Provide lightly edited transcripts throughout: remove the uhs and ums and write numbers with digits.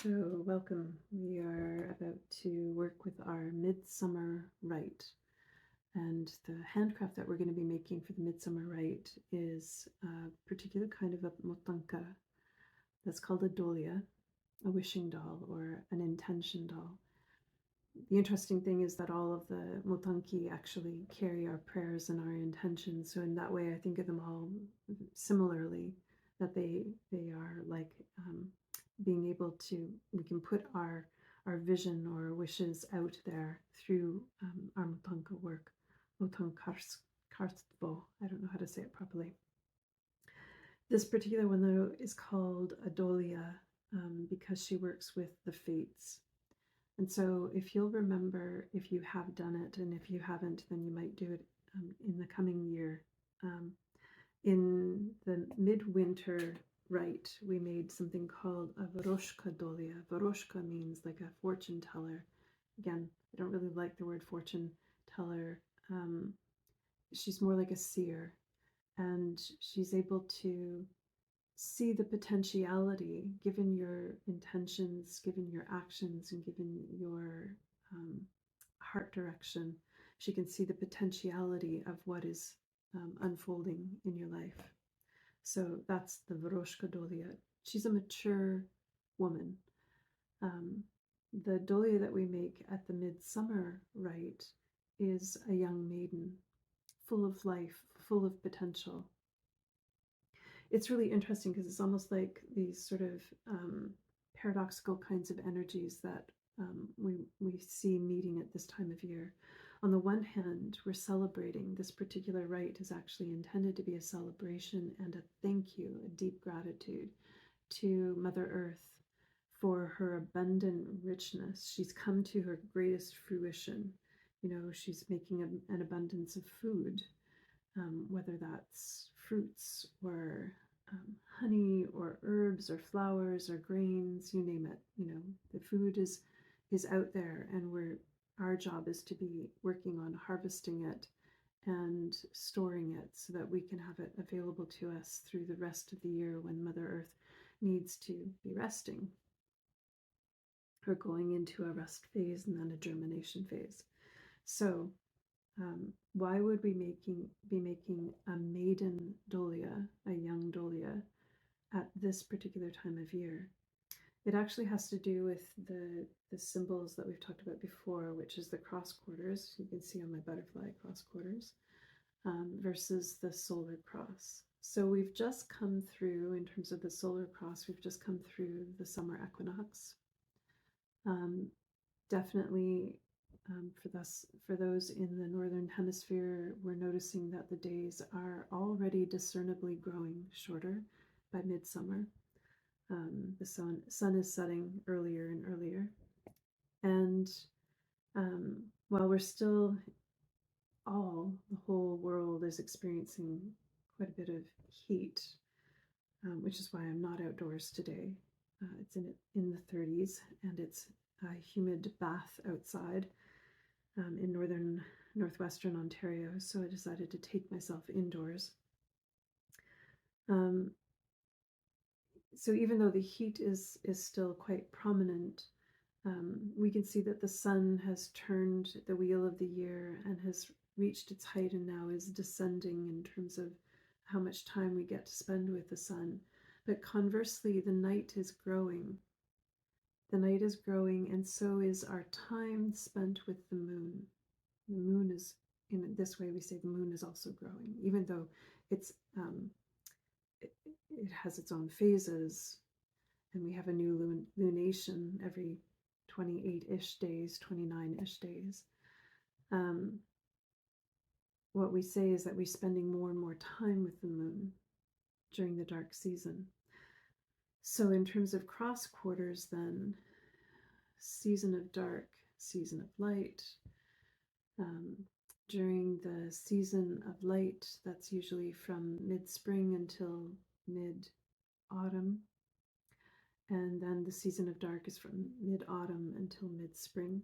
So, welcome. We are about to work with our Midsummer Rite. And the handcraft that we're going to be making for the Midsummer Rite is a particular kind of a motanka that's called a dolia, a wishing doll or an intention doll. The interesting thing is that all of the motanki actually carry our prayers and our intentions. So in that way, I think of them all similarly, that they are like being able to, we can put our vision or wishes out there through our motanka work, motankarstvo. I don't know how to say it properly. This particular one though is called Adolia because she works with the fates. And so if you'll remember, if you have done it, and if you haven't, then you might do it in the coming year. In the midwinter rite, we made something called a Varoshka dolia. Varoshka means like a fortune teller. Again, I don't really like the word fortune teller. She's more like a seer, and she's able to see the potentiality, given your intentions, given your actions, and given your heart direction. She can see the potentiality of what is unfolding in your life. So that's the Varoshka Dolia. She's a mature woman. The Dolia that we make at the Midsummer Rite is a young maiden, full of life, full of potential. It's really interesting because it's almost like these sort of paradoxical kinds of energies that we see meeting at this time of year. On the one hand, we're celebrating. This particular rite is actually intended to be a celebration and a thank you, a deep gratitude to Mother Earth for her abundant richness. She's come to her greatest fruition. You know, she's making an abundance of food, whether that's fruits or honey or herbs or flowers or grains, you name it. You know, the food is out there, and our job is to be working on harvesting it and storing it so that we can have it available to us through the rest of the year when Mother Earth needs to be resting or going into a rest phase and then a germination phase. So why would we be making a maiden dolia, a young dolia, at this particular time of year? It actually has to do with the symbols that we've talked about before, which is the cross quarters. You can see on my butterfly cross quarters versus the solar cross. So we've just come through, in terms of the solar cross, we've just come through the summer equinox. Definitely for those in the northern hemisphere, we're noticing that the days are already discernibly growing shorter by midsummer. The sun is setting earlier and earlier. And while we're still the whole world is experiencing quite a bit of heat, which is why I'm not outdoors today. It's in the 30s, and it's a humid bath outside in northwestern Ontario, so I decided to take myself indoors. So even though the heat is still quite prominent, we can see that the sun has turned the wheel of the year and has reached its height and now is descending in terms of how much time we get to spend with the sun. But conversely, the night is growing. The night is growing, and so is our time spent with the moon. The moon is, in this way we say the moon is also growing, even though it's it has its own phases, and we have a new lunation every 28-ish days, 29-ish days. What we say is that we're spending more and more time with the moon during the dark season. So in terms of cross quarters then, season of dark, season of light. During the season of light, that's usually from mid-spring until mid-autumn. And then the season of dark is from mid-autumn until mid-spring.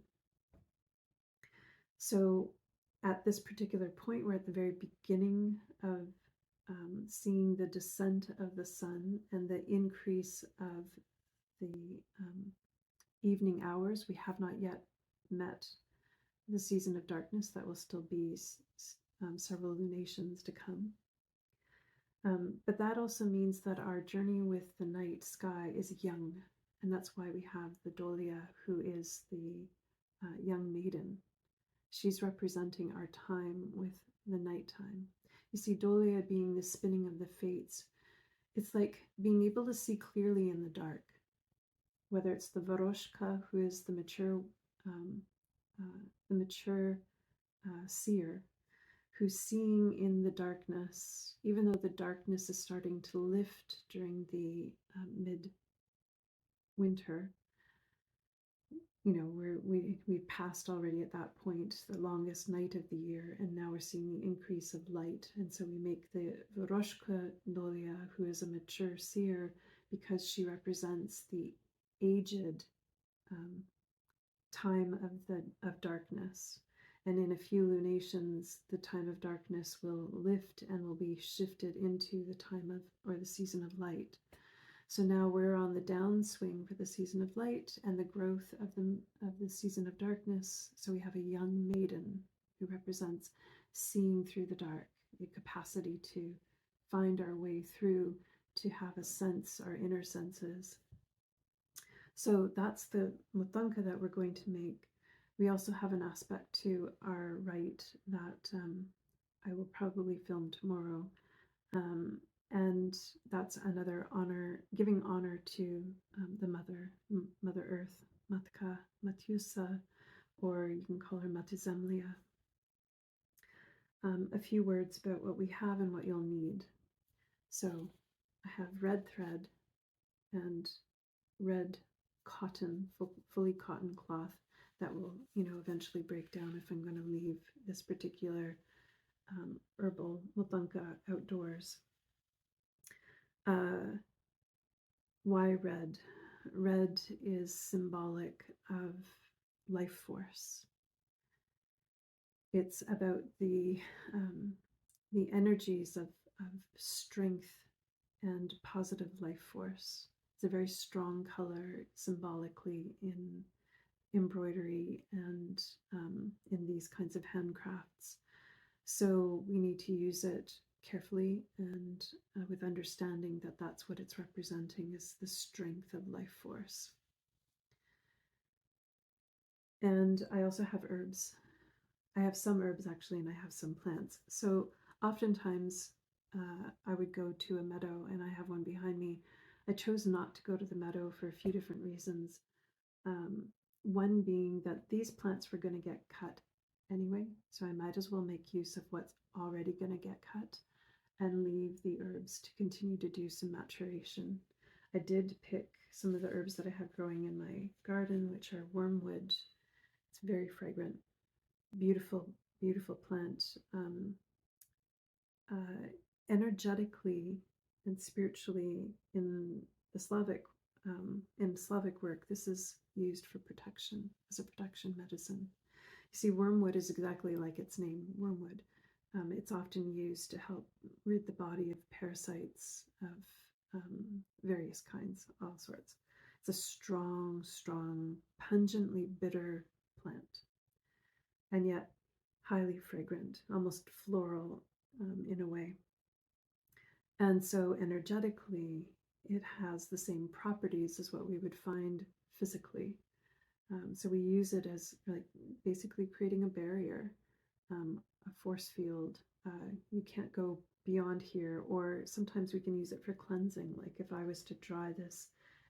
So at this particular point, we're at the very beginning of seeing the descent of the sun and the increase of the evening hours. We have not yet met the season of darkness. That will still be several lunations to come. But that also means that our journey with the night sky is young, and that's why we have the Dolia, who is the young maiden. She's representing our time with the nighttime. You see, Dolia being the spinning of the fates, it's like being able to see clearly in the dark, whether it's the Varoshka, who is the mature um, seer, who's seeing in the darkness, even though the darkness is starting to lift during the mid-winter. We've passed already at that point the longest night of the year, and now we're seeing the increase of light. And so we make the Voroshka Dolia, who is a mature seer, because she represents the aged time of darkness. And in a few lunations, the time of darkness will lift and will be shifted into the time of, or the season of light. So now we're on the downswing for the season of light and the growth of the season of darkness. So we have a young maiden who represents seeing through the dark, the capacity to find our way through, to have a sense, our inner senses. So that's the mutanka that we're going to make. We also have an aspect to our rite that I will probably film tomorrow. And that's another honor, giving honor to the Mother Earth, Matka Matyusa, or you can call her Matizemlia. A few words about what we have and what you'll need. So I have red thread and red cotton, fully cotton cloth that will, eventually break down if I'm going to leave this particular herbal mutanka outdoors. Why red? Red is symbolic of life force. It's about the energies of strength and positive life force. It's a very strong color symbolically in embroidery and in these kinds of handcrafts. So we need to use it carefully and with understanding that that's what it's representing, is the strength of life force. And I also have herbs. I have some herbs actually, and I have some plants. So oftentimes I would go to a meadow, and I have one behind me. I chose not to go to the meadow for a few different reasons. One being that these plants were going to get cut anyway, so I might as well make use of what's already going to get cut and leave the herbs to continue to do some maturation. I did pick some of the herbs that I have growing in my garden, which are wormwood. It's very fragrant, beautiful, beautiful plant. Energetically and spiritually in the Slavic work, this is used for protection, as a protection medicine. You see, wormwood is exactly like its name, wormwood. It's often used to help rid the body of parasites of various kinds, all sorts. It's a strong, strong, pungently bitter plant, and yet highly fragrant, almost floral in a way. And so energetically, it has the same properties as what we would find physically. So we use it as like basically creating a barrier, a force field. You can't go beyond here, or sometimes we can use it for cleansing. Like if I was to dry this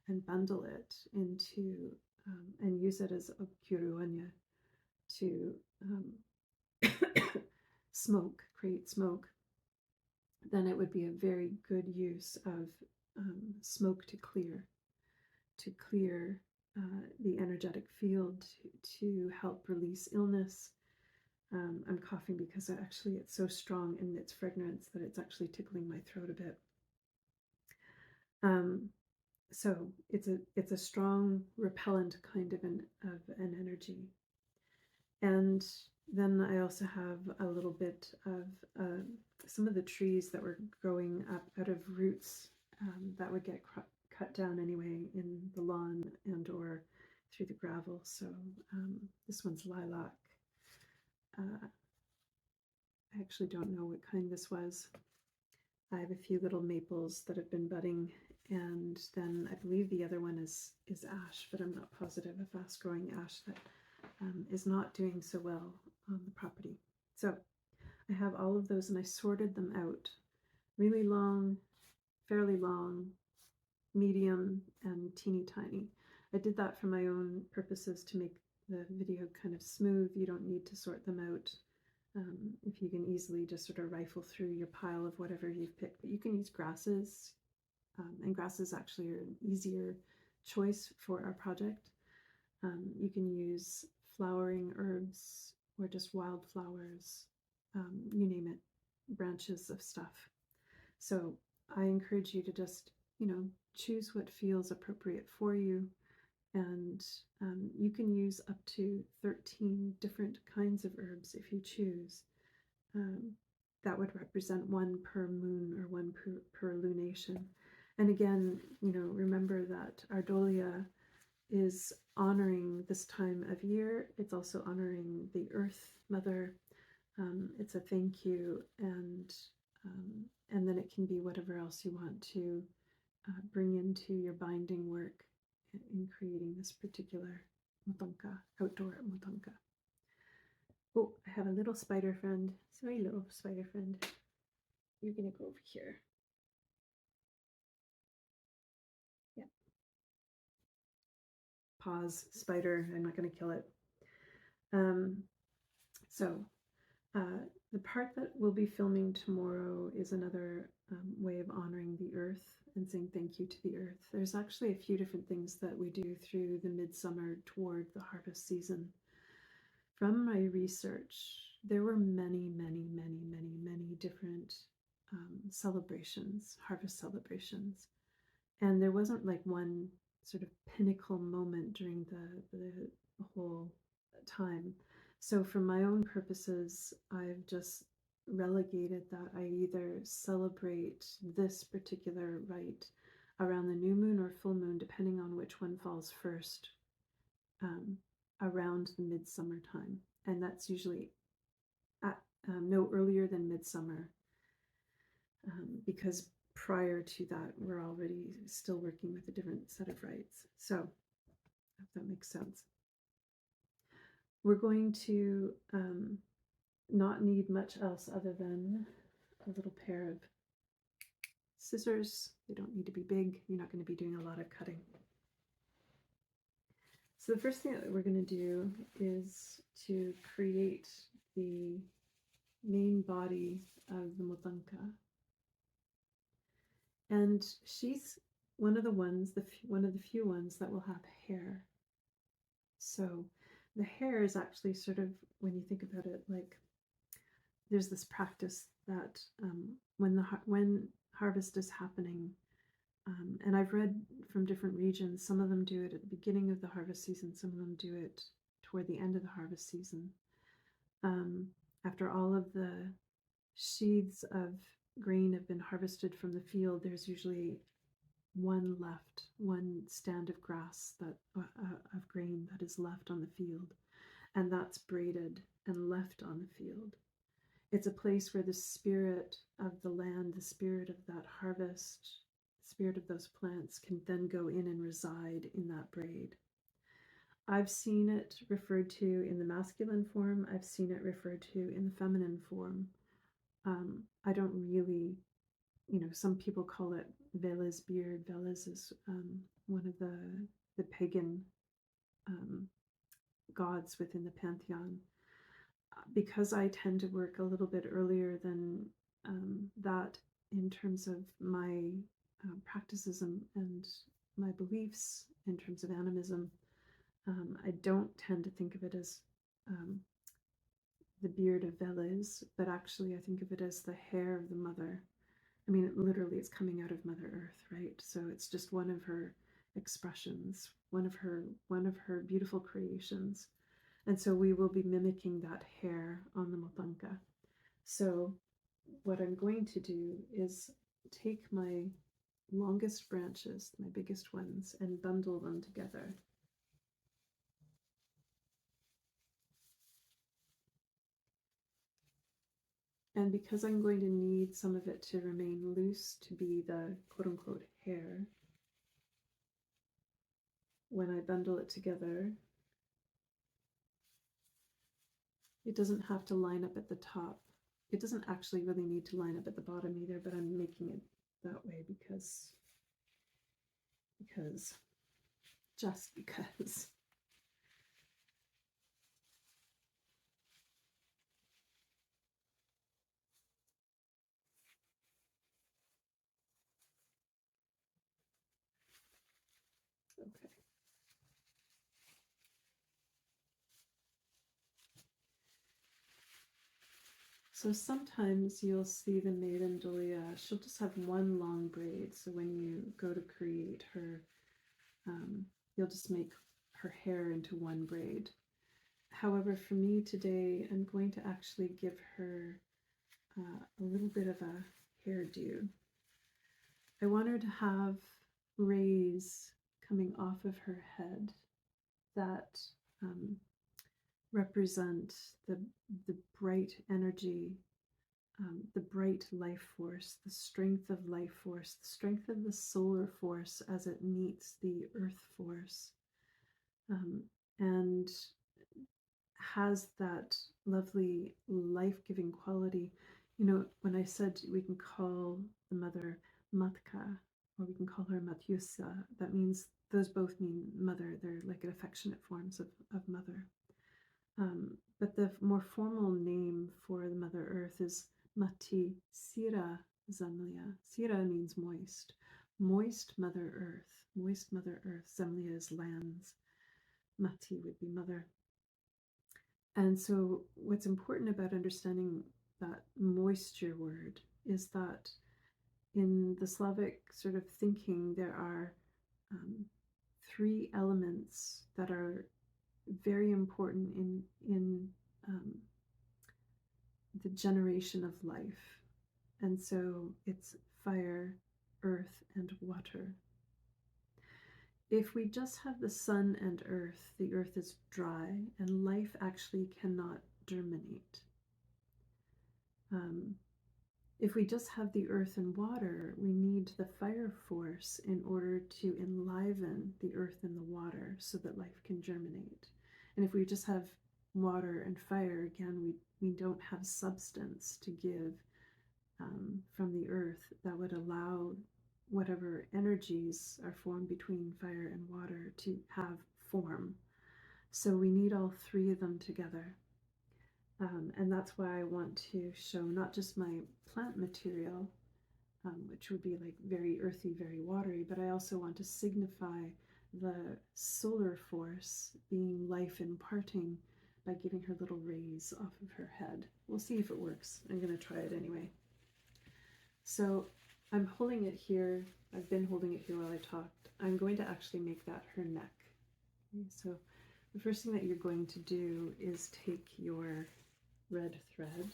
and bundle it into and use it as a kuruanya to create smoke, then it would be a very good use of smoke to clear the energetic field, to help release illness. I'm coughing because actually it's so strong in its fragrance that it's actually tickling my throat a bit. So it's a strong repellent kind of an energy. And then I also have a little bit of some of the trees that were growing up out of roots that would get cut down anyway in the lawn and or through the gravel. So this one's lilac. I actually don't know what kind this was. I have a few little maples that have been budding, and then I believe the other one is ash, but I'm not positive. A fast-growing ash that is not doing so well on the property. So I have all of those, and I sorted them out. Really long, fairly long, medium, and teeny tiny. I did that for my own purposes to make the video kind of smooth. You don't need to sort them out. If you can easily just sort of rifle through your pile of whatever you've picked. But you can use grasses, and grasses actually are an easier choice for our project. You can use flowering herbs or just wildflowers, you name it, branches of stuff. So I encourage you to just, choose what feels appropriate for you. And you can use up to 13 different kinds of herbs if you choose. That would represent one per moon or one per lunation. And again, remember that Ardolia is honoring this time of year. It's also honoring the Earth Mother. It's a thank you, and then it can be whatever else you want to bring into your binding work in creating this particular motonka, outdoor motonka. Oh, I have a little spider friend. Sorry, little spider friend. You're gonna go over here. Yeah. Pause, spider. I'm not gonna kill it. So the part that we'll be filming tomorrow is another way of honoring the earth and saying thank you to the earth. There's actually a few different things that we do through the midsummer toward the harvest season. From my research, there were many, many, many, many, many different celebrations, harvest celebrations. And there wasn't like one sort of pinnacle moment during the whole time. So for my own purposes, I've just relegated that I either celebrate this particular rite around the new moon or full moon, depending on which one falls first, around the midsummer time. And that's usually at no earlier than midsummer, because prior to that, we're already still working with a different set of rites. So, if that makes sense. We're going to not need much else other than a little pair of scissors. They don't need to be big. You're not going to be doing a lot of cutting. So the first thing that we're going to do is to create the main body of the motanka. And she's one of the ones, one of the few ones that will have hair. So the hair is actually sort of, when you think about it, like there's this practice that when harvest is happening, and I've read from different regions, some of them do it at the beginning of the harvest season, some of them do it toward the end of the harvest season. After all of the sheaths of grain have been harvested from the field, there's usually one left, one stand of grass that of grain that is left on the field, and that's braided and left on the field. It's a place where the spirit of the land, the spirit of that harvest, the spirit of those plants can then go in and reside in that braid. I've seen it referred to in the masculine form. I've seen it referred to in the feminine form. I don't really, some people call it Vela's beard. Vela's is one of the pagan gods within the pantheon. Because I tend to work a little bit earlier than that in terms of my practices and my beliefs in terms of animism, I don't tend to think of it as the beard of Veles, but actually I think of it as the hair of the mother. I mean, literally it's coming out of Mother Earth, right? So it's just one of her expressions, one of her beautiful creations. And so we will be mimicking that hair on the motanka. So what I'm going to do is take my longest branches, my biggest ones, and bundle them together. And because I'm going to need some of it to remain loose to be the quote-unquote hair, when I bundle it together, it doesn't have to line up at the top. It doesn't actually really need to line up at the bottom either, but I'm making it that way because just because. Okay. So sometimes you'll see the maiden Julia, she'll just have one long braid. So when you go to create her, you'll just make her hair into one braid. However, for me today, I'm going to actually give her a little bit of a hairdo. I want her to have rays coming off of her head that represent the bright energy, the bright life force, the strength of life force, the strength of the solar force as it meets the earth force, and has that lovely life-giving quality. You know, when I said we can call the mother Matka, or we can call her Matyusa, that means those both mean mother. They're like affectionate forms of mother. But the more formal name for the Mother Earth is Mati Sira Zemlya. Sira means moist. Moist Mother Earth. Moist Mother Earth. Zemlya is lands. Mati would be mother. And so what's important about understanding that moisture word is that in the Slavic sort of thinking, there are three elements that are very important in the generation of life. And so it's fire, earth, and water. If we just have the sun and earth, the earth is dry and life actually cannot germinate. If we just have the earth and water, we need the fire force in order to enliven the earth and the water so that life can germinate. And if we just have water and fire, again, we don't have substance to give from the earth that would allow whatever energies are formed between fire and water to have form. So we need all three of them together. And that's why I want to show not just my plant material, which would be like very earthy, very watery, but I also want to signify the solar force being life imparting by giving her little rays off of her head. We'll see if it works. I'm going to try it anyway. So I'm holding it here. I've been holding it here while I talked. I'm going to actually make that her neck. Okay, so the first thing that you're going to do is take your red thread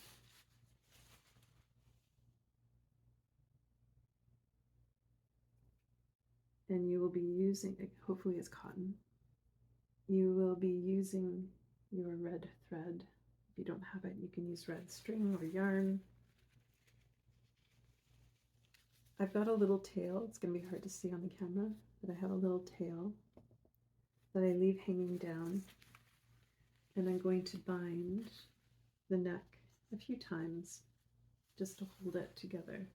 and you will be using, hopefully it's cotton, you will be using your red thread. If you don't have it, you can use red string or yarn. I've got a little tail. It's going to be hard to see on the camera, but I have a little tail that I leave hanging down, and I'm going to bind the neck a few times just to hold it together.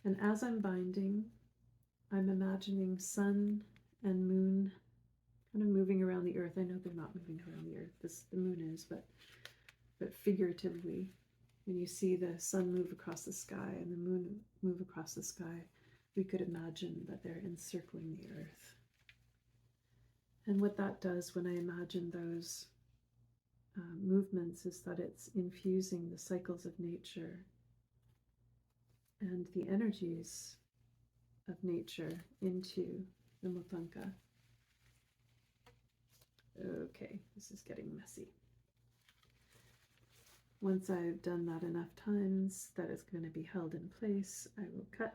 And as I'm binding, I'm imagining sun and moon kind of moving around the earth. I know they're not moving around the earth, the moon is, but figuratively, when you see the sun move across the sky and the moon move across the sky, we could imagine that they're encircling the earth. And what that does when I imagine those movements is that it's infusing the cycles of nature and the energies of nature into the mutanka. Okay, this is getting messy. Once I've done that enough times that it's going to be held in place, I will cut.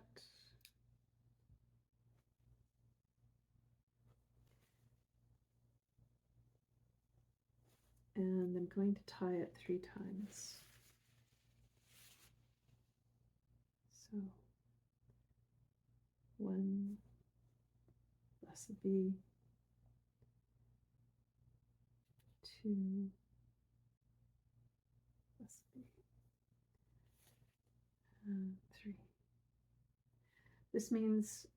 And I'm going to tie it 3 times. So, one, blessed be. Two, blessed be. And three. This means,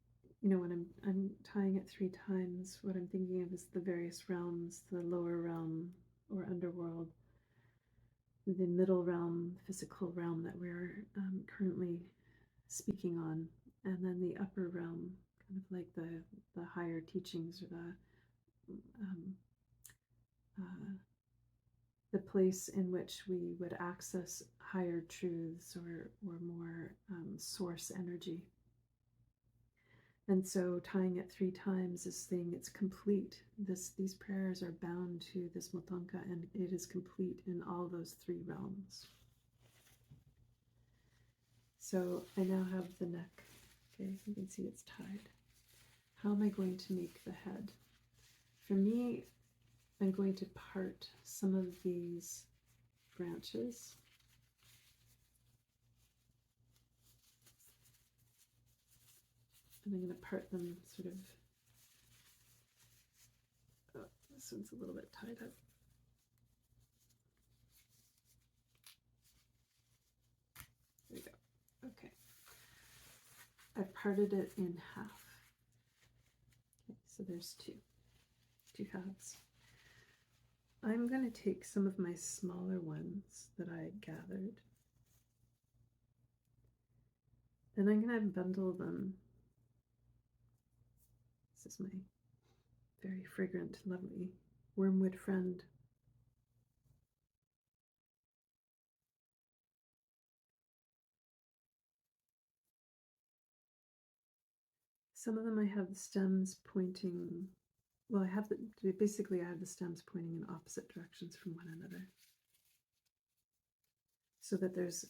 when I'm tying it 3 times, what I'm thinking of is the various realms, the lower realm or underworld, the middle realm, physical realm that we're currently speaking on, and then the upper realm, kind of like the higher teachings, or um, the place in which we would access higher truths or more source energy. And so tying it 3 times is saying it's complete. These prayers are bound to this motanka, and it is complete in all those 3 realms. So I now have the neck. Okay, you can see it's tied. How am I going to make the head? For me, I'm going to part some of these branches. And I'm going to part them sort of, oh, this one's a little bit tied up. There we go. Okay. I've parted it in half. Okay, so there's two halves. I'm going to take some of my smaller ones that I gathered, and I'm going to bundle them. This is my very fragrant, lovely wormwood friend. Some of them I have the stems pointing, well, I have the stems pointing in opposite directions from one another, so that there's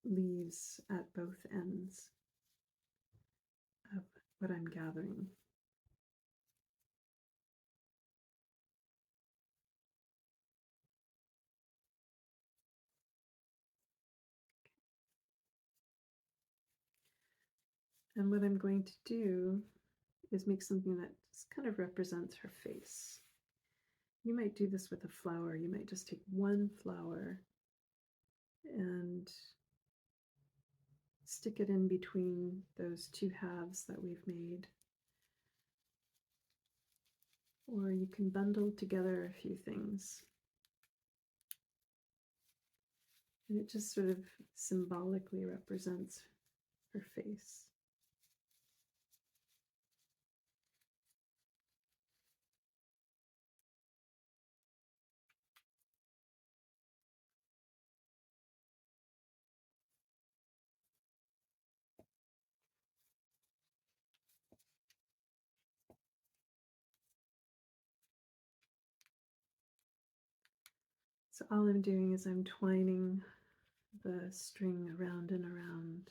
leaves at both ends of what I'm gathering. And what I'm going to do is make something that just kind of represents her face. You might do this with a flower. You might just take one flower and stick it in between those 2 halves that we've made. Or you can bundle together a few things. And it just sort of symbolically represents her face. So all I'm doing is I'm twining the string around and around.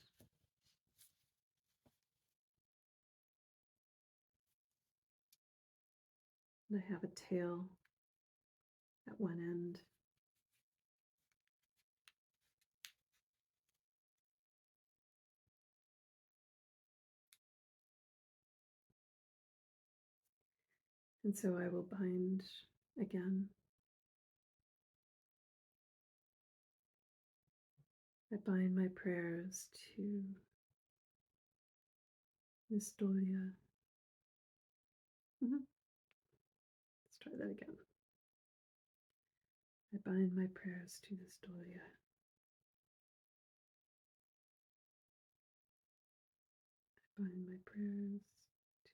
And I have a tail at one end. And so I will bind again. I bind my prayers to Miss Dolia. Let's try that again. I bind my prayers to this Dolia. I bind my prayers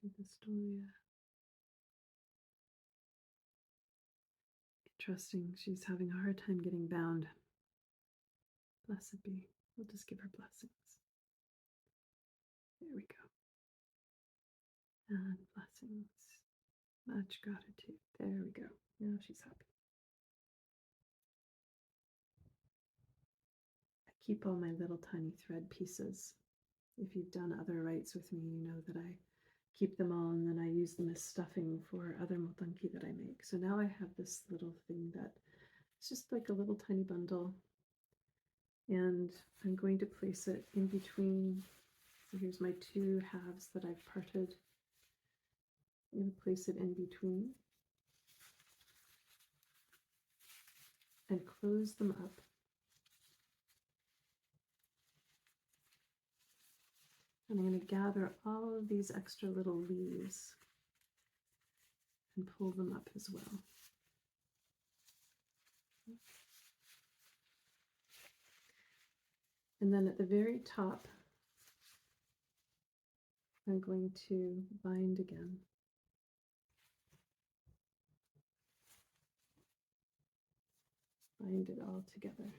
to this Dolia. Interesting, she's having a hard time getting bound. Blessed be. We'll just give her blessings. There we go. And blessings. Much gratitude. There we go. Now she's happy. I keep all my little tiny thread pieces. If you've done other rites with me, you know that I keep them all and then I use them as stuffing for other motanki that I make. So now I have this little thing that it's just like a little tiny bundle. And I'm going to place it in between. So here's my two halves that I've parted. I'm going to place it in between and close them up. And I'm going to gather all of these extra little leaves and pull them up as well. And then at the very top, I'm going to bind again. Bind it all together.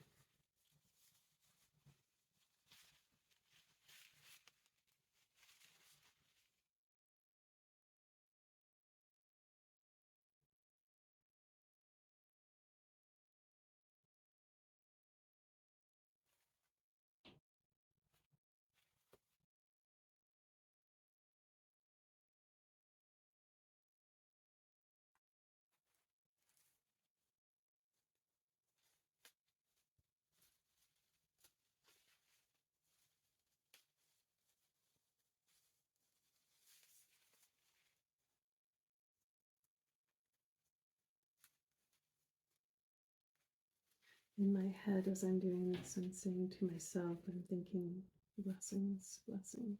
In my head, as I'm doing this, I'm saying to myself, I'm thinking, blessings, blessings.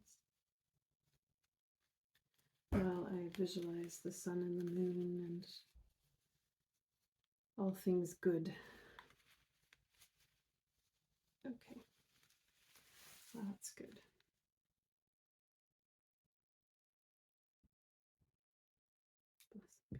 While I visualize the sun and the moon and all things good. Okay, well, that's good. Blessed be.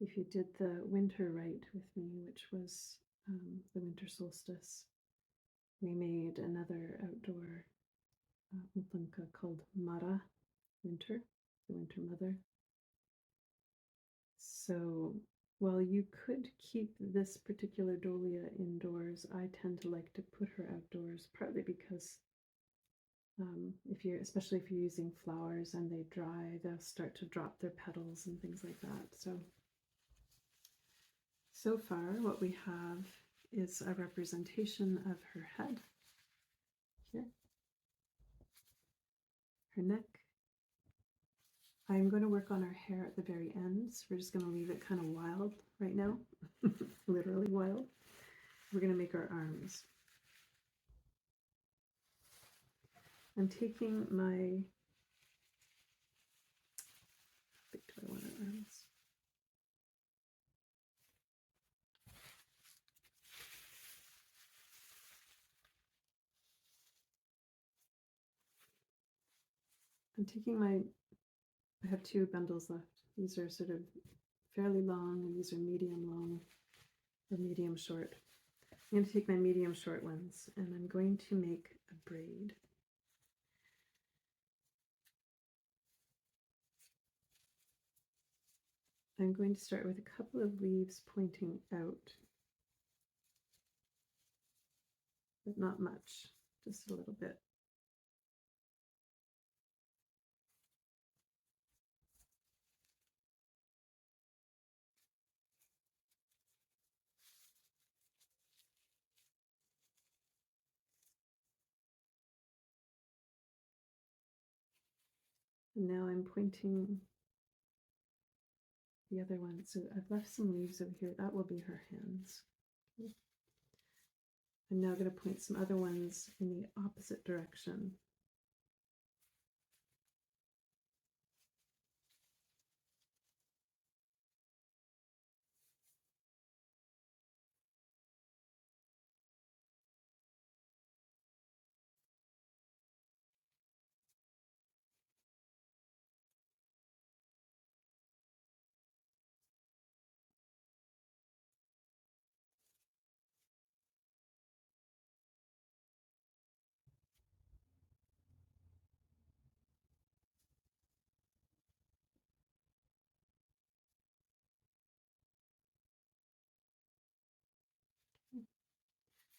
If you did the winter rite with me, which was the winter solstice, we made another outdoor upanka called Mara, winter, the winter mother. So while you could keep this particular dahlia indoors, I tend to like to put her outdoors, partly because especially if you're using flowers and they dry, they'll start to drop their petals and things like that. So far what we have is a representation of her head here, her neck. I'm going to work on her hair at the very end, so we're just going to leave it kind of wild right now, literally wild. We're going to make our arms. I'm taking my, how big do I want our arms? I'm taking I have two bundles left. These are sort of fairly long, and these are medium long or medium short. I'm going to take my medium short ones, and I'm going to make a braid. I'm going to start with a couple of leaves pointing out, but not much, just a little bit. And now I'm pointing the other one. So I've left some leaves over here. That will be her hands. Okay. I'm now going to point some other ones in the opposite direction.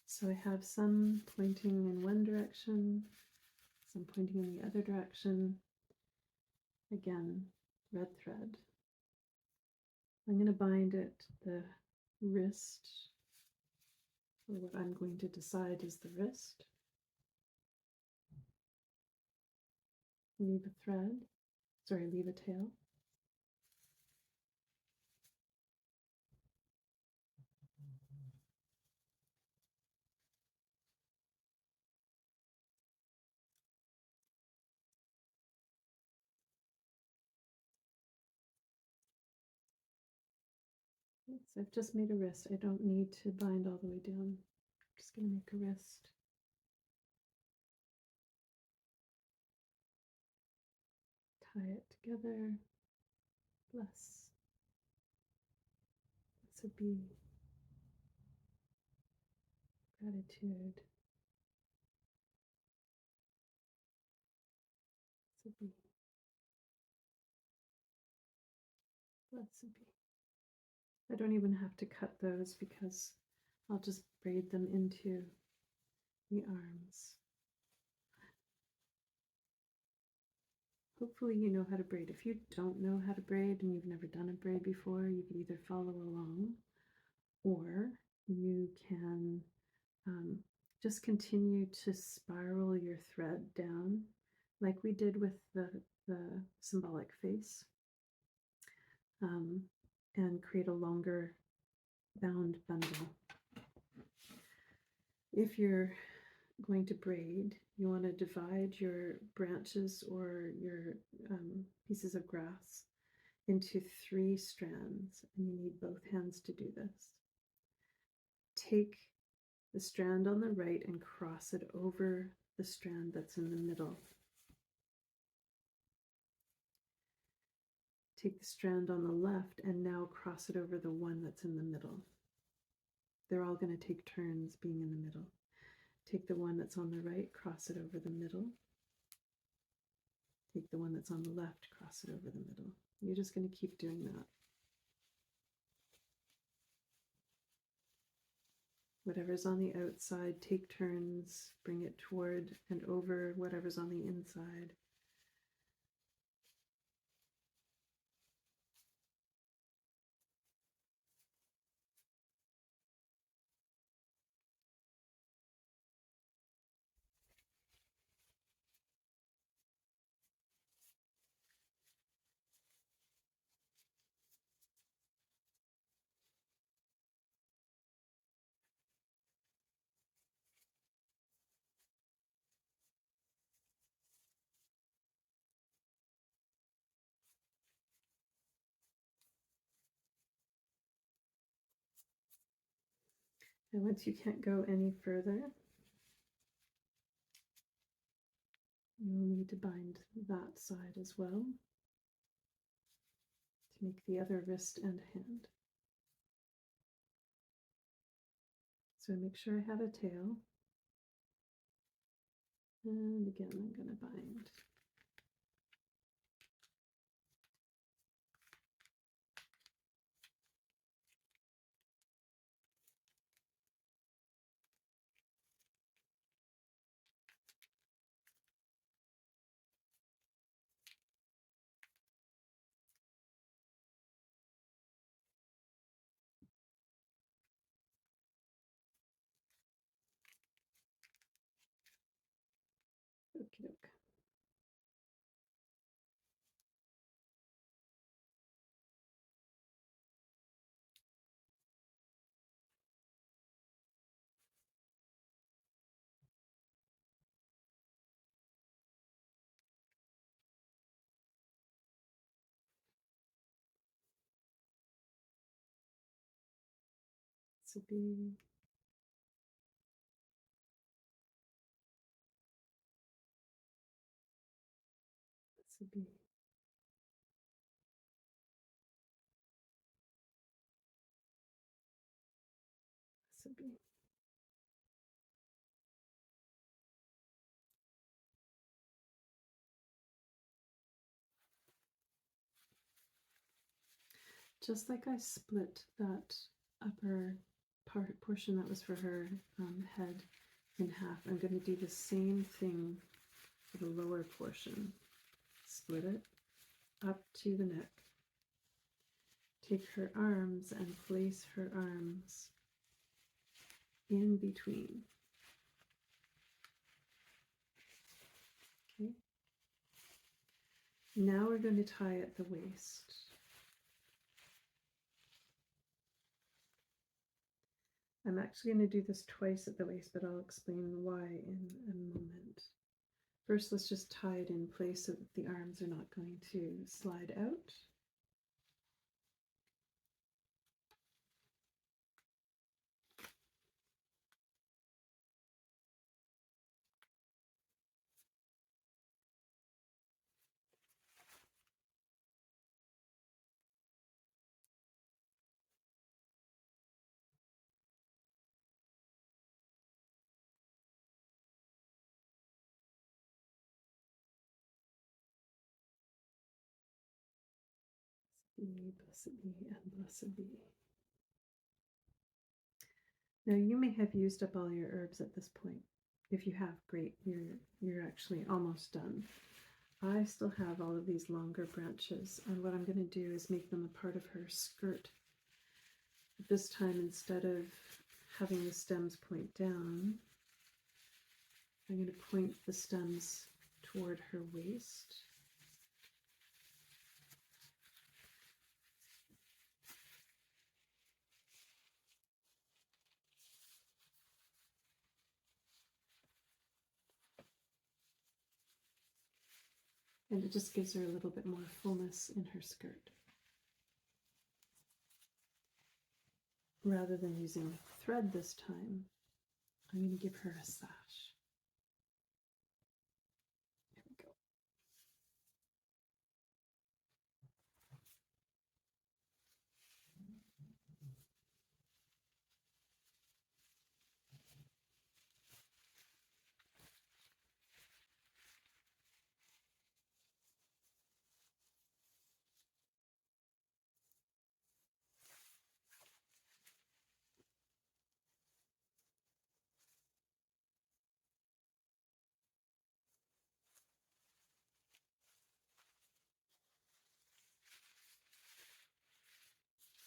So I have some pointing in one direction, So I'm pointing in the other direction. Again, red thread. I'm going to bind it the wrist, or what I'm going to decide is the wrist. Leave a thread, leave a tail. So I've just made a wrist. I don't need to bind all the way down. I'm just going to make a wrist. Tie it together. Bless. Blessed be. Gratitude. Blessed be. Blessed be. I don't even have to cut those because I'll just braid them into the arms. Hopefully you know how to braid. If you don't know how to braid and you've never done a braid before, you can either follow along or you can just continue to spiral your thread down like we did with the symbolic face, and create a longer bound bundle. If you're going to braid, you want to divide your branches or your pieces of grass into 3 strands, and you need both hands to do this. Take the strand on the right and cross it over the strand that's in the middle. Take the strand on the left and now cross it over the one that's in the middle. They're all going to take turns being in the middle. Take the one that's on the right, cross it over the middle. Take the one that's on the left, cross it over the middle. You're just going to keep doing that. Whatever's on the outside, take turns, bring it toward and over whatever's on the inside. And once you can't go any further, you'll need to bind that side as well to make the other wrist and hand. So make sure I have a tail. And again, I'm going to bind. Okie doke. This will be this will be this will be just like I split that upper portion that was for her head in half. I'm going to do the same thing for the lower portion. Split it up to the neck. Take her arms and place her arms in between. Okay. Now we're going to tie at the waist. I'm actually going to do this twice at the waist, but I'll explain why in a moment. First, let's just tie it in place so that the arms are not going to slide out. Blessed be, and blessed be. Now you may have used up all your herbs at this point. If you have, great, you're actually almost done. I still have all of these longer branches, and what I'm going to do is make them a part of her skirt. This time, instead of having the stems point down, I'm going to point the stems toward her waist. And it just gives her a little bit more fullness in her skirt. Rather than using thread this time, I'm going to give her a sash. There we go.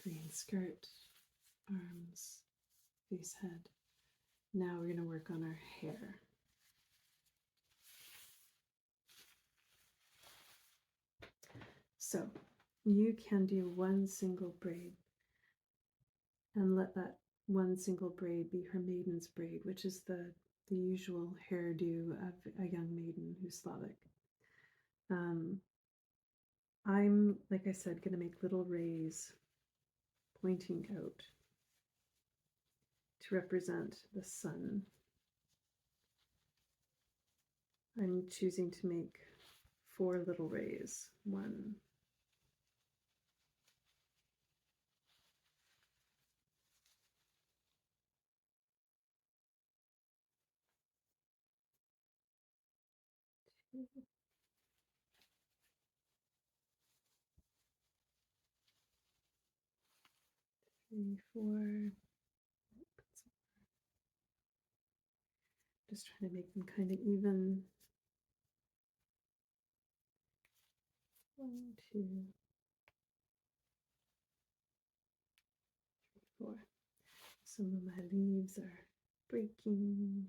Green skirt, arms, face, head. Now we're going to work on our hair. So you can do one single braid and let that one single braid be her maiden's braid, which is the usual hairdo of a young maiden who's Slavic. I'm, like I said, going to make little rays pointing out to represent the sun. I'm choosing to make 4 little rays. 1, 2, 3, 4. Just trying to make them kind of even. 1, 2, 3, 4. Some of my leaves are breaking.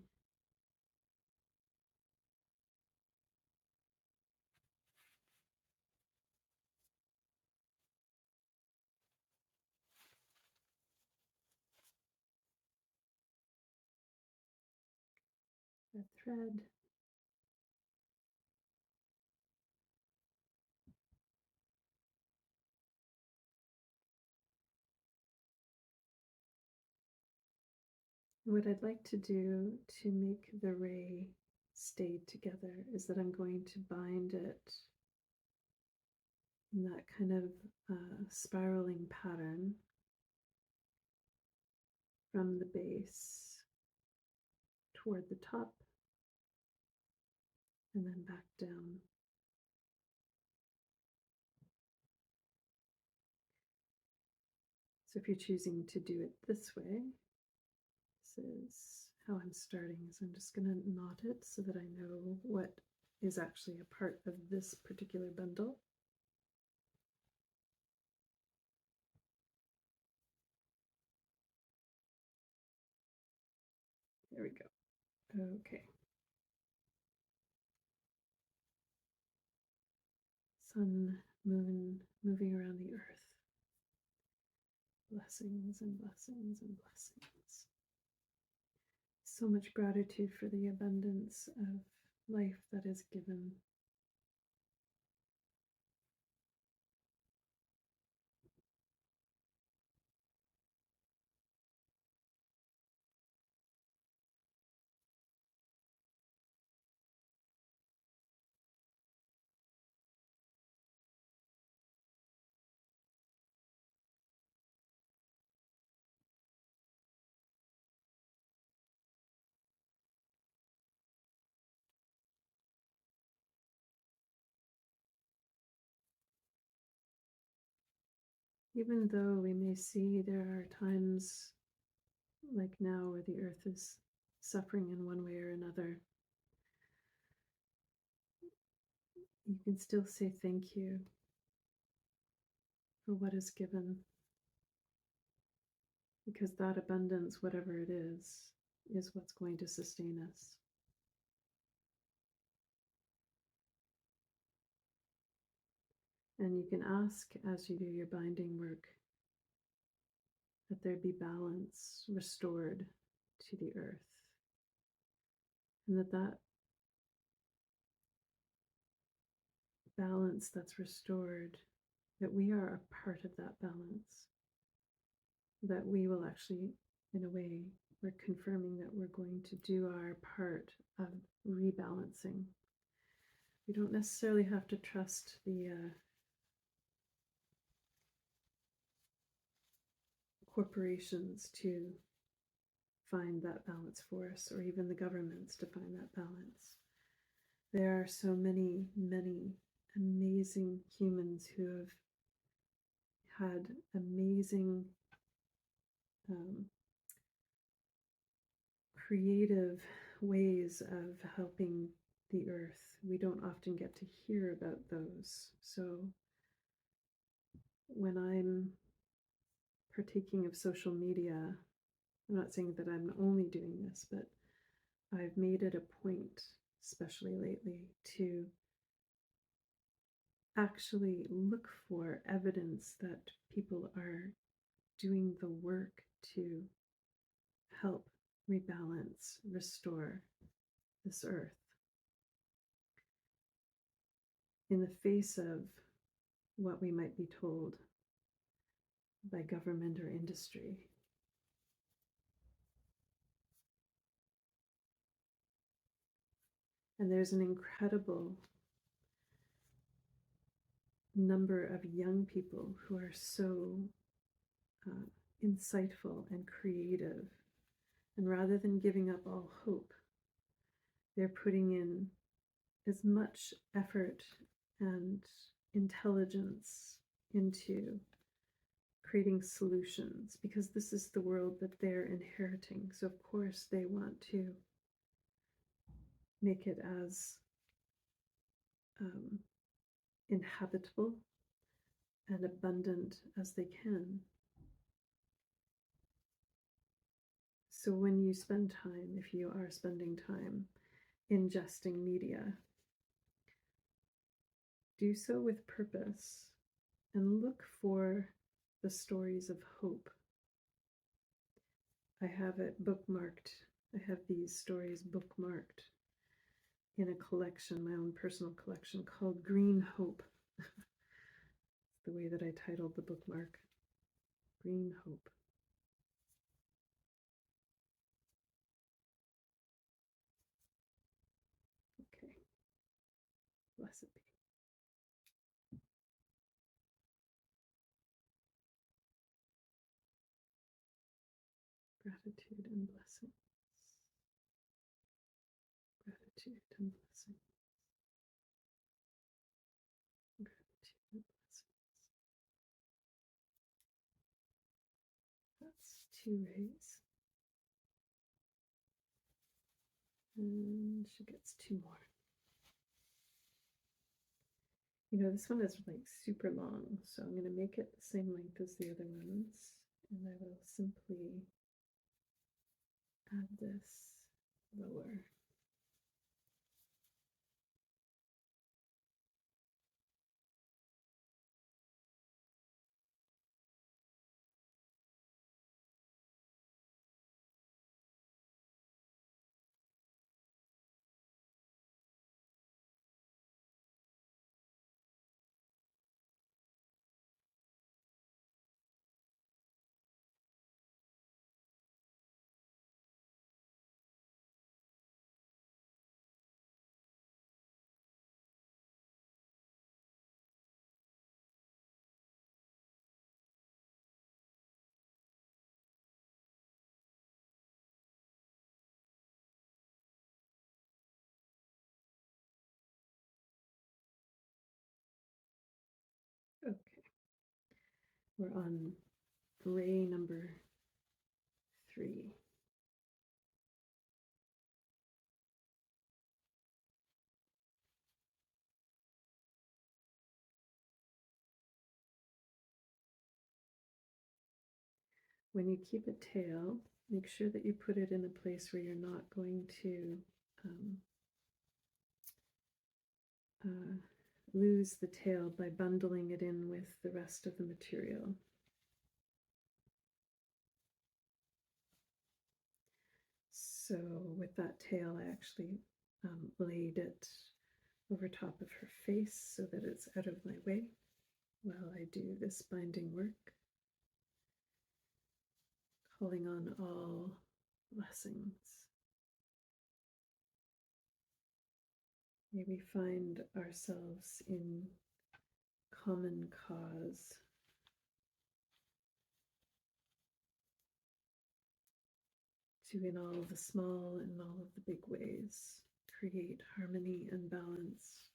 A thread. What I'd like to do to make the ray stay together is that I'm going to bind it in that kind of spiraling pattern from the base toward the top and then back down. So if you're choosing to do it this way, this is how I'm starting. So I'm just going to knot it so that I know what is actually a part of this particular bundle. There we go. Okay. Sun, moon, moving around the earth. Blessings and blessings and blessings. So much gratitude for the abundance of life that is given. Even though we may see there are times like now where the earth is suffering in one way or another, you can still say thank you for what is given, because that abundance, whatever it is what's going to sustain us. And you can ask as you do your binding work that there be balance restored to the earth, and that balance that's restored, that we are a part of that balance, that we will actually, in a way, we're confirming that we're going to do our part of rebalancing. We don't necessarily have to trust the corporations to find that balance for us, or even the governments to find that balance. There are so many, many amazing humans who have had amazing creative ways of helping the earth. We don't often get to hear about those. So when I'm partaking of social media, I'm not saying that I'm only doing this, but I've made it a point, especially lately, to actually look for evidence that people are doing the work to help rebalance, restore this earth in the face of what we might be told by government or industry. And there's an incredible number of young people who are so insightful and creative. And rather than giving up all hope, they're putting in as much effort and intelligence into creating solutions, because this is the world that they're inheriting. So of course they want to make it as inhabitable and abundant as they can. So when you spend time, if you are spending time ingesting media, do so with purpose and look for the stories of hope. I have it bookmarked. I have these stories bookmarked in a collection, my own personal collection, called Green Hope. The way that I titled the bookmark, Green Hope. Okay, blessed be. Gratitude and blessing. Gratitude and blessing. Gratitude and blessing. That's 2 rays. And she gets 2 more. You know, this one is like super long, so I'm going to make it the same length as the other ones, and I will simply add this lower. Okay, we're on ray number 3. When you keep a tail, make sure that you put it in a place where you're not going to um, lose the tail by bundling it in with the rest of the material. So with that tail, I actually laid it over top of her face so that it's out of my way while I do this binding work, calling on all blessings. May we find ourselves in common cause, to in all the small and all of the big ways create harmony and balance,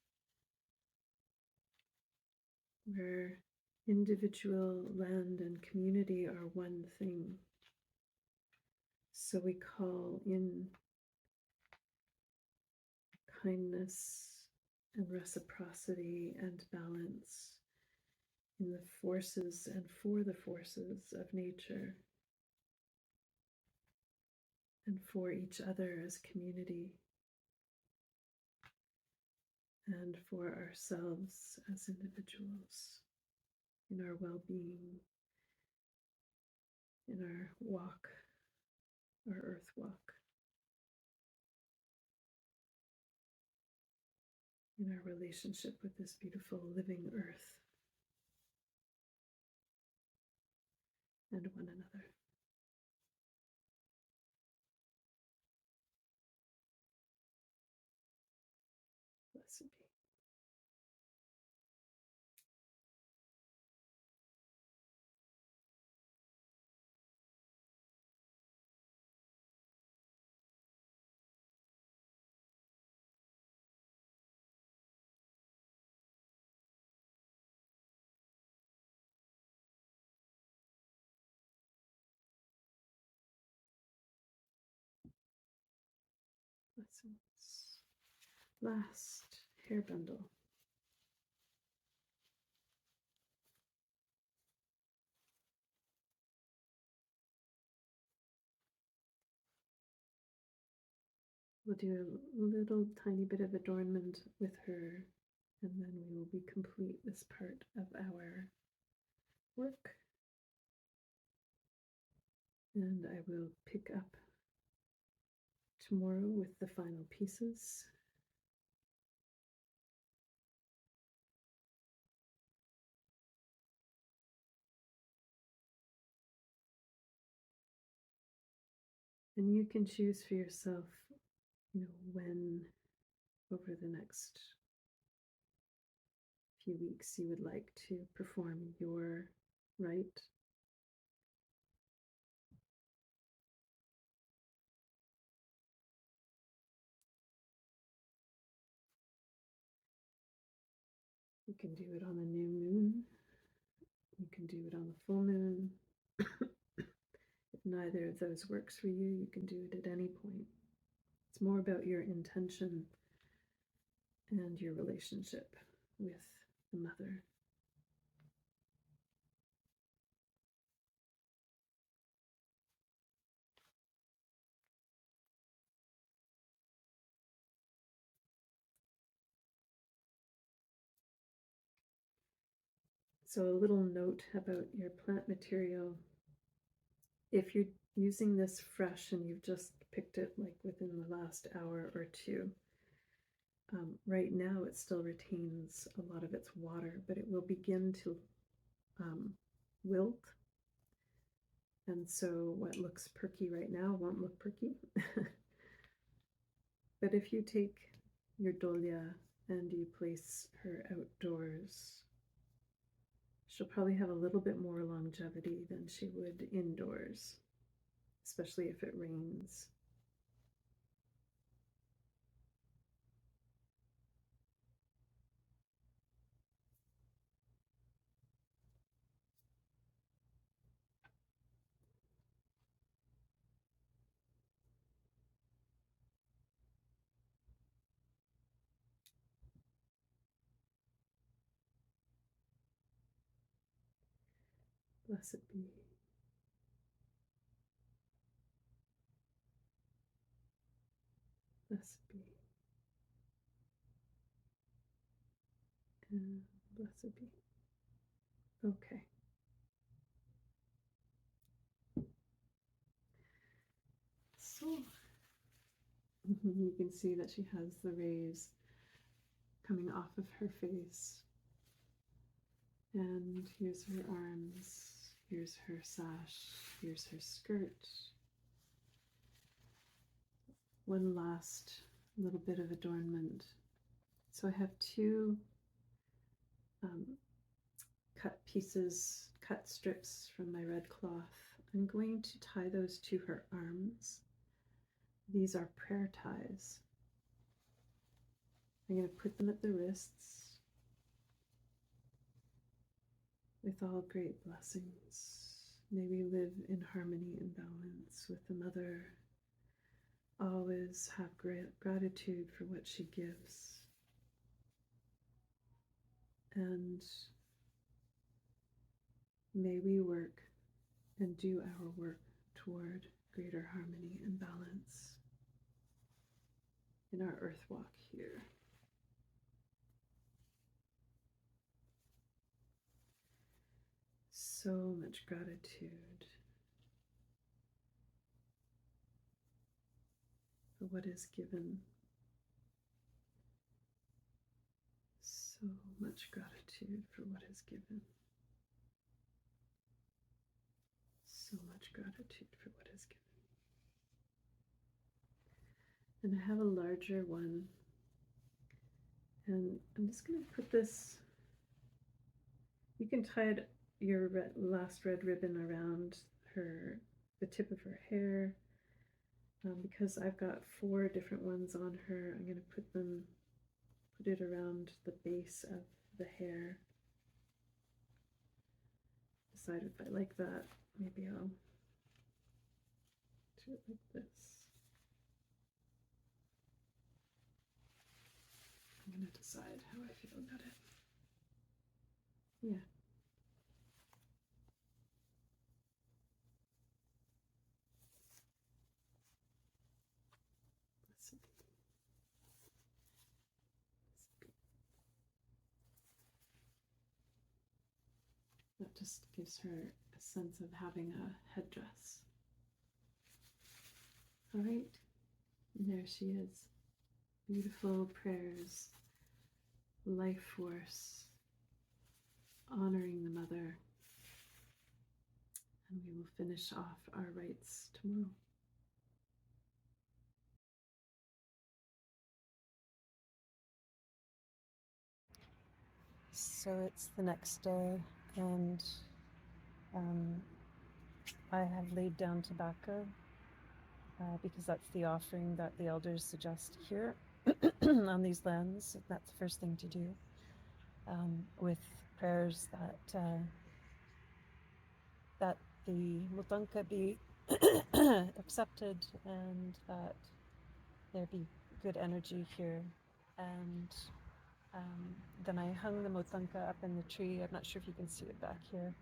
where individual, land, and community are one thing. So we call in kindness and reciprocity and balance in the forces and for the forces of nature and for each other as community and for ourselves as individuals in our well-being, in our walk, our earth walk, in our relationship with this beautiful living earth and one another. Blessed be. Blessings. Last hair bundle. We'll do a little tiny bit of adornment with her, and then we will be complete this part of our work. And I will pick up tomorrow with the final pieces. And you can choose for yourself, when over the next few weeks you would like to perform your rite. You can do it on the new moon. You can do it on the full moon. If neither of those works for you, you can do it at any point. It's more about your intention and your relationship with the mother. So a little note about your plant material. If you're using this fresh and you've just picked it like within the last hour or two, right now it still retains a lot of its water, but it will begin to wilt. And so what looks perky right now won't look perky. But if you take your Dolia and you place her outdoors, she'll probably have a little bit more longevity than she would indoors, especially if it rains. Blessed be. Blessed be. And blessed be. Okay. So you can see that she has the rays coming off of her face. And here's her arms, here's her sash, here's her skirt. One last little bit of adornment. So I have two cut strips from my red cloth. I'm going to tie those to her arms. These are prayer ties. I'm going to put them at the wrists with all great blessings. May we live in harmony and balance with the Mother. Always have gratitude for what she gives. And may we work and do our work toward greater harmony and balance in our earth walk here. So much gratitude for what is given. So much gratitude for what is given. So much gratitude for what is given. And I have a larger one. And I'm just going to put this, you can tie your last red ribbon around the tip of her hair. Because I've got 4 different ones on her, I'm going to put it around the base of the hair. Decide if I like that. Maybe I'll do it like this. I'm going to decide how I feel about it. Yeah. That just gives her a sense of having a headdress. All right, and there she is. Beautiful prayers, life force, honoring the Mother. And we will finish off our rites tomorrow. So it's the next day, and I have laid down tobacco because that's the offering that the elders suggest here on these lands. That's the first thing to do, with prayers that the mutanka be accepted and that there be good energy here. And Then I hung the motanka up in the tree. I'm not sure if you can see it back here.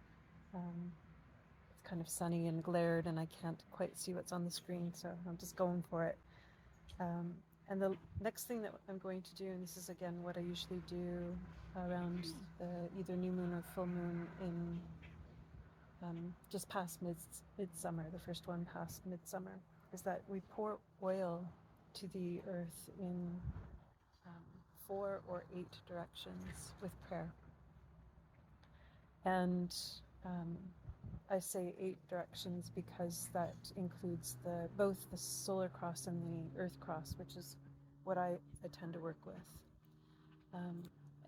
It's kind of sunny and glared, and I can't quite see what's on the screen, so I'm just going for it. And the next thing that I'm going to do, and this is again what I usually do around either new moon or full moon in just past midsummer, the first one past midsummer, is that we pour oil to the earth in 4 or 8 directions with prayer. And I say 8 directions because that includes both the solar cross and the earth cross, which is what I tend to work with.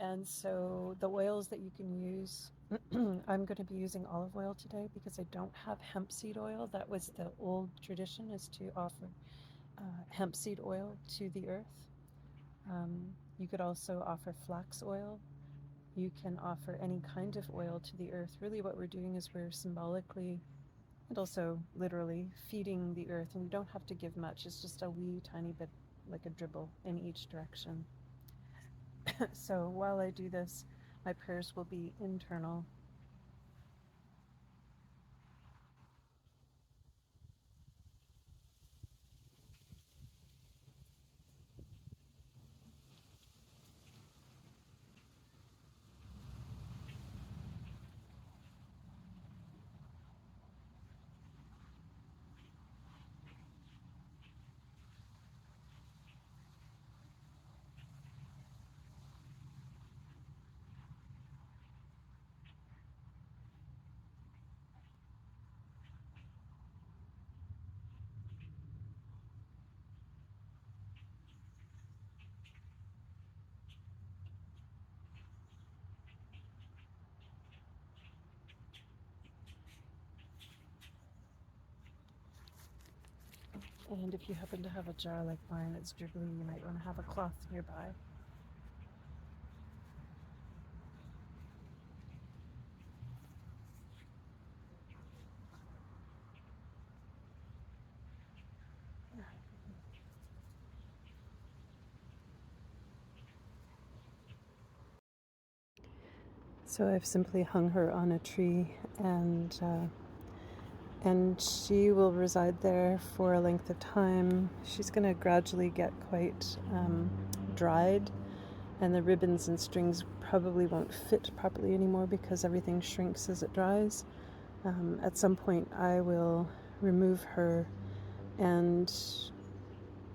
And so the oils that you can use, I'm going to be using olive oil today because I don't have hemp seed oil. That was the old tradition, is to offer hemp seed oil to the earth. You could also offer flax oil. You can offer any kind of oil to the earth. Really what we're doing is we're symbolically and also literally feeding the earth, and you don't have to give much. It's just a wee tiny bit, like a dribble in each direction. So while I do this, my prayers will be internal. And if you happen to have a jar like mine that's dribbling, you might want to have a cloth nearby. So I've simply hung her on a tree, and she will reside there for a length of time. She's going to gradually get quite dried, and the ribbons and strings probably won't fit properly anymore because everything shrinks as it dries. At some point I will remove her and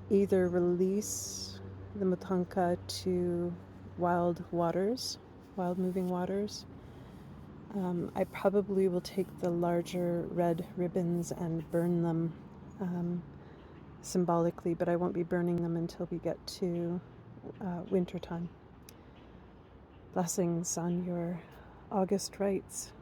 either release the motanka to wild moving waters. I probably will take the larger red ribbons and burn them symbolically, but I won't be burning them until we get to winter time. Blessings on your August rites.